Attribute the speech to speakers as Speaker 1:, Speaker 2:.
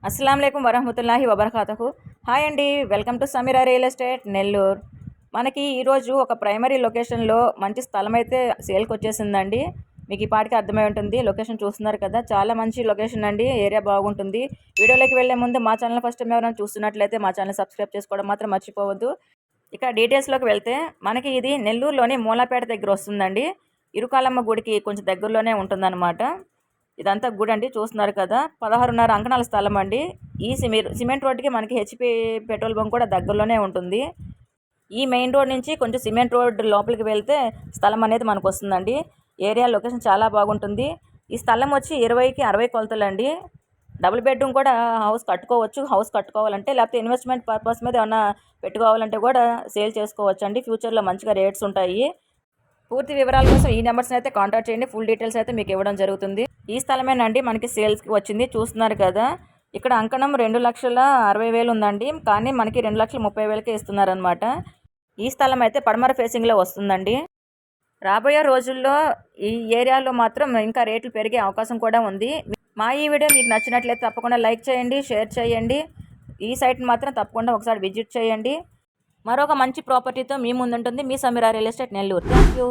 Speaker 1: అస్సలం అయికం వరహమతుల్లాహి వబర్కాతుహు. హాయ్ అండి, welcome to Sameera real estate Nellore. మనకి ఈరోజు ఒక ప్రైమరీ లొకేషన్లో మంచి స్థలం అయితే సేల్కి వచ్చేసిందండి. మీకు ఈ పాటికి అర్థమై ఉంటుంది. లొకేషన్ చూస్తున్నారు కదా, చాలా మంచి లొకేషన్ అండి. ఏరియా బాగుంటుంది. వీడియోలోకి వెళ్లే ముందు మా ఛానల్ ఫస్ట్ టైం ఎవరైనా చూస్తున్నట్లయితే మా ఛానల్ సబ్స్క్రైబ్ చేసుకోవడం మాత్రం మర్చిపోవద్దు. ఇక డీటెయిల్స్లోకి వెళ్తే మనకి ఇది నెల్లూరులోని మూలాపేట దగ్గర వస్తుందండి. ఇరుకాలమ్మ గుడికి కొంచెం దగ్గరలోనే ఉంటుందన్నమాట. ఇదంతా గుడి అండి, చూస్తున్నారు కదా. 16.5 అంకణాల స్థలం అండి. ఈ సిమెంట్ రోడ్డుకి మనకి హెచ్పి పెట్రోల్ బంక్ కూడా దగ్గరలోనే ఉంటుంది. ఈ మెయిన్ రోడ్ నుంచి కొంచెం సిమెంట్ రోడ్ లోపలికి వెళ్తే స్థలం అనేది మనకు వస్తుందండి. ఏరియా లొకేషన్ చాలా బాగుంటుంది. ఈ స్థలం వచ్చి 20కి 60 కొలతలండి. డబుల్ బెడ్రూమ్ కూడా హౌస్ కట్టుకోవచ్చు. హౌస్ కట్టుకోవాలంటే లేకపోతే ఇన్వెస్ట్మెంట్ పర్పస్ మీద ఏమన్నా పెట్టుకోవాలంటే కూడా సేల్ చేసుకోవచ్చు అండి. ఫ్యూచర్లో మంచిగా రేట్స్ ఉంటాయి. పూర్తి వివరాల కోసం ఈ నెంబర్స్ని అయితే కాంటాక్ట్ చేయండి. ఫుల్ డీటెయిల్స్ అయితే మీకు ఇవ్వడం జరుగుతుంది. ఈ స్థలమేనండి మనకి సేల్స్కి వచ్చింది. చూస్తున్నారు కదా, ఇక్కడ అంకణం 2,60,000 ఉందండి. కానీ మనకి 2,30,000కే ఇస్తున్నారనమాట. ఈ స్థలం అయితే పడమర ఫేసింగ్లో వస్తుందండి. రాబోయే రోజుల్లో ఈ ఏరియాలో మాత్రం ఇంకా రేట్లు పెరిగే అవకాశం కూడా ఉంది. మా ఈ వీడియో మీకు నచ్చినట్లయితే తప్పకుండా లైక్ చేయండి, షేర్ చేయండి. ఈ సైట్ని మాత్రం తప్పకుండా ఒకసారి విజిట్ చేయండి. మరొక మంచి ప్రాపర్టీతో మీ ముందుంటుంది మీ Sameera real estate Nellore. Thank you.